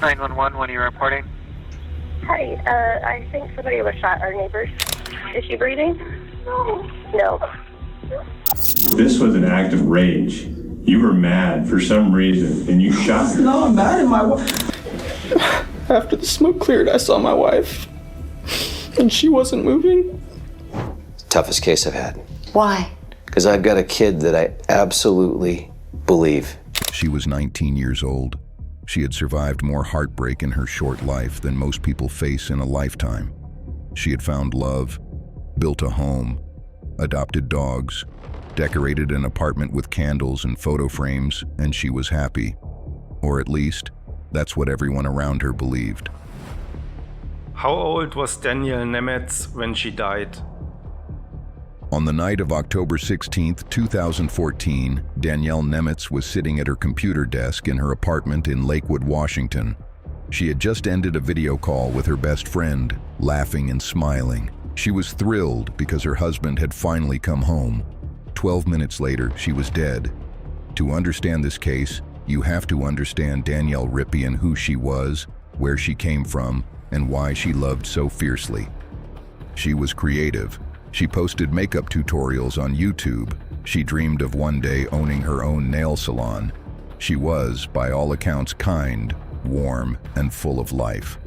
911, what are you reporting? Hi, I think somebody was shot our neighbors. Is she breathing? No. This was an act of rage. You were mad for some reason, and you shot her. No, I'm mad at my wife. After the smoke cleared, I saw my wife, and she wasn't moving. Toughest case I've had. Why? Because I've got a kid that I absolutely believe. She was 19 years old. She had survived more heartbreak in her short life than most people face in a lifetime. She had found love, built a home, adopted dogs, decorated an apartment with candles and photo frames, and she was happy. Or at least, that's what everyone around her believed. How old was Danielle Nemetz when she died? On the night of October 16, 2014, Danielle Nemetz was sitting at her computer desk in her apartment in Lakewood, Washington. She had just ended a video call with her best friend, laughing and smiling. She was thrilled because her husband had finally come home. 12 minutes later, she was dead. To understand this case, you have to understand Danielle Rippian, who she was, where she came from, and why she loved so fiercely. She was creative. She posted makeup tutorials on YouTube. She dreamed of one day owning her own nail salon. She was, by all accounts, kind, warm, and full of life.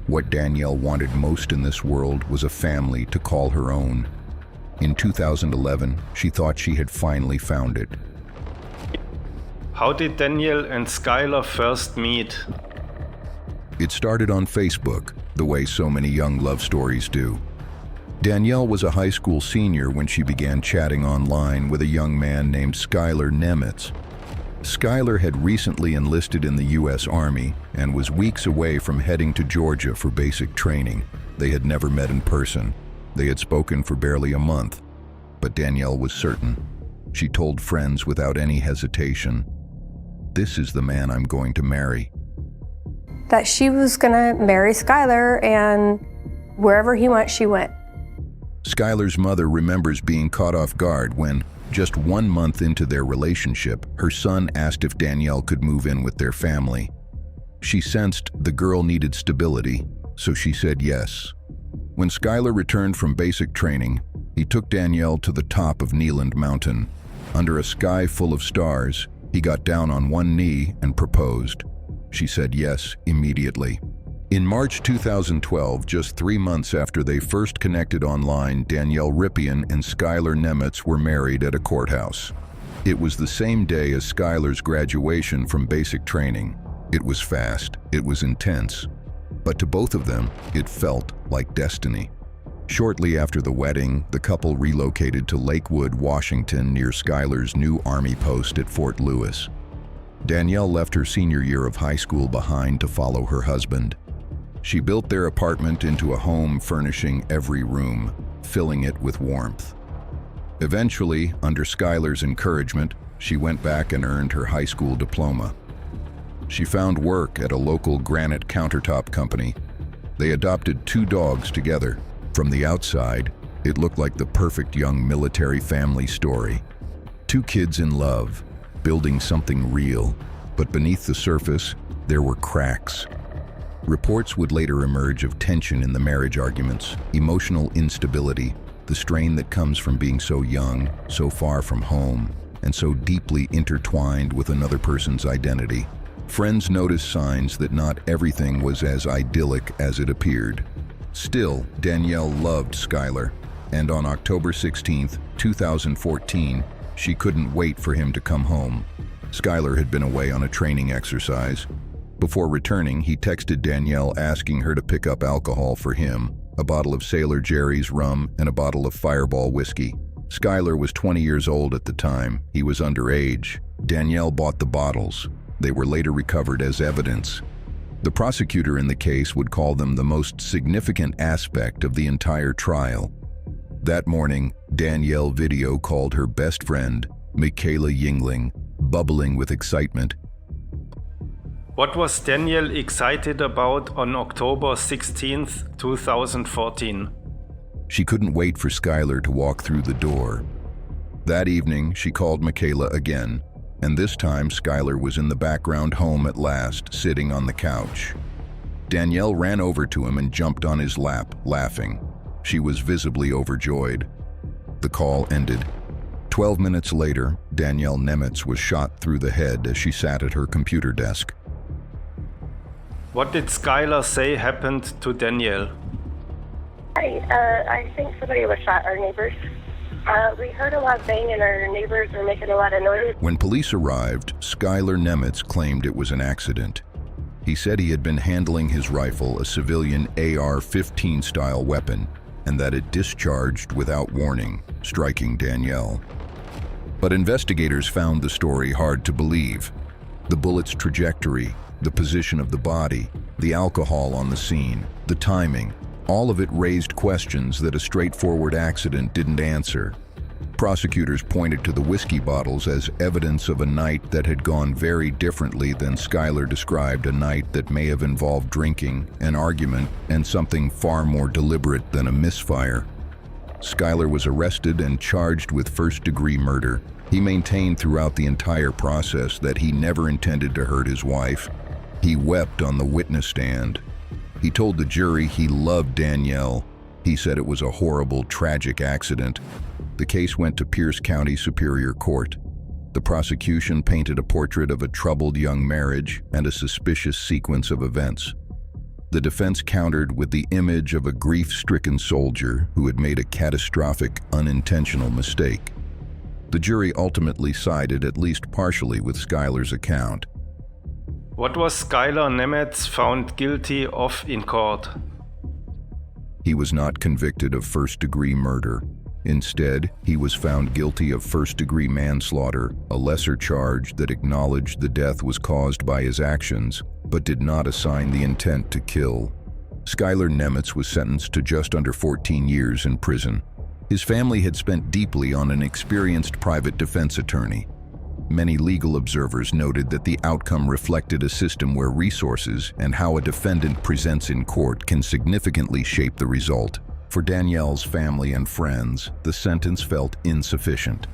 What Danielle wanted most in this world was a family to call her own. In 2011, she thought she had finally found it. How did Danielle and Skyler first meet? It started on Facebook, the way so many young love stories do. Danielle was a high school senior when she began chatting online with a young man named Skylar Nemetz. Skylar had recently enlisted in the U.S. Army and was weeks away from heading to Georgia for basic training. They had never met in person. They had spoken for barely a month, but Danielle was certain. She told friends without any hesitation, "This is the man I'm going to marry." That she was gonna marry Skylar, and wherever he went, she went. Skylar's mother remembers being caught off guard when, just 1 month into their relationship, her son asked if Danielle could move in with their family. She sensed the girl needed stability, so she said yes. When Skylar returned from basic training, he took Danielle to the top of Neland Mountain. Under a sky full of stars, he got down on one knee and proposed. She said yes immediately. In March 2012, just 3 months after they first connected online, Danielle Rippian and Skylar Nemetz were married at a courthouse. It was the same day as Skylar's graduation from basic training. It was fast, it was intense, but to both of them, it felt like destiny. Shortly after the wedding, the couple relocated to Lakewood, Washington, near Skylar's new Army post at Fort Lewis. Danielle left her senior year of high school behind to follow her husband. She built their apartment into a home, furnishing every room, filling it with warmth. Eventually, under Skylar's encouragement, she went back and earned her high school diploma. She found work at a local granite countertop company. They adopted 2 dogs together. From the outside, it looked like the perfect young military family story. 2 kids in love, building something real, but beneath the surface, there were cracks. Reports would later emerge of tension in the marriage arguments, emotional instability, the strain that comes from being so young, so far from home, and so deeply intertwined with another person's identity. Friends noticed signs that not everything was as idyllic as it appeared. Still, Danielle loved Skylar, and on October 16, 2014, she couldn't wait for him to come home. Skylar had been away on a training exercise. Before returning, he texted Danielle asking her to pick up alcohol for him, a bottle of Sailor Jerry's rum and a bottle of Fireball whiskey. Skylar was 20 years old at the time. He was underage. Danielle bought the bottles. They were later recovered as evidence. The prosecutor in the case would call them the most significant aspect of the entire trial. That morning, Danielle video called her best friend, Michaela Yingling, bubbling with excitement. What was Danielle excited about on October 16, 2014? She couldn't wait for Skylar to walk through the door. That evening, she called Michaela again, and this time Skyler was in the background home at last, sitting on the couch. Danielle ran over to him and jumped on his lap, laughing. She was visibly overjoyed. The call ended. 12 minutes later, Danielle Nemitz was shot through the head as she sat at her computer desk. What did Skylar say happened to Danielle? I think somebody was shot, our neighbors. We heard a lot of banging, our neighbors were making a lot of noise. When police arrived, Skylar Nemetz claimed it was an accident. He said he had been handling his rifle, a civilian AR-15 style weapon, and that it discharged without warning, striking Danielle. But investigators found the story hard to believe. The bullet's trajectory, the position of the body, the alcohol on the scene, the timing, all of it raised questions that a straightforward accident didn't answer. Prosecutors pointed to the whiskey bottles as evidence of a night that had gone very differently than Skylar described, a night that may have involved drinking, an argument, and something far more deliberate than a misfire. Skylar was arrested and charged with first-degree murder. He maintained throughout the entire process that he never intended to hurt his wife. He wept on the witness stand. He told the jury he loved Danielle. He said it was a horrible, tragic accident. The case went to Pierce County Superior Court. The prosecution painted a portrait of a troubled young marriage and a suspicious sequence of events. The defense countered with the image of a grief-stricken soldier who had made a catastrophic, unintentional mistake. The jury ultimately sided at least partially with Skylar's account. What was Skylar Nemetz found guilty of in court? He was not convicted of first-degree murder. Instead, he was found guilty of first-degree manslaughter, a lesser charge that acknowledged the death was caused by his actions, but did not assign the intent to kill. Skylar Nemetz was sentenced to just under 14 years in prison. His family had spent deeply on an experienced private defense attorney. Many legal observers noted that the outcome reflected a system where resources and how a defendant presents in court can significantly shape the result. For Danielle's family and friends, the sentence felt insufficient.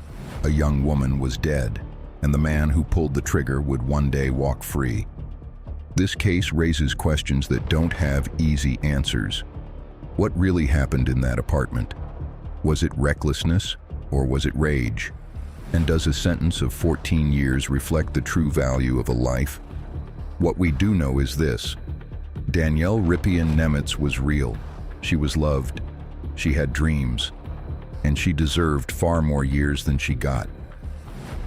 A young woman was dead, and the man who pulled the trigger would one day walk free. This case raises questions that don't have easy answers. What really happened in that apartment? Was it recklessness, or was it rage? And does a sentence of 14 years reflect the true value of a life? What we do know is this: Danielle Ripien Nemitz was real. She was loved. She had dreams. And she deserved far more years than she got.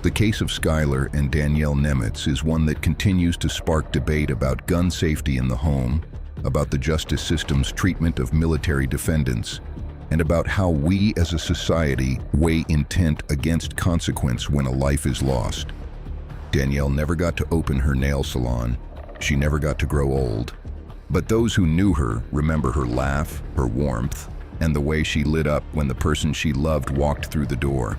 The case of Skylar and Danielle Nemitz is one that continues to spark debate about gun safety in the home, about the justice system's treatment of military defendants, and about how we as a society weigh intent against consequence when a life is lost. Danielle never got to open her nail salon. She never got to grow old. But those who knew her remember her laugh, her warmth, and the way she lit up when the person she loved walked through the door.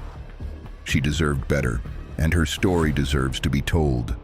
She deserved better, and her story deserves to be told.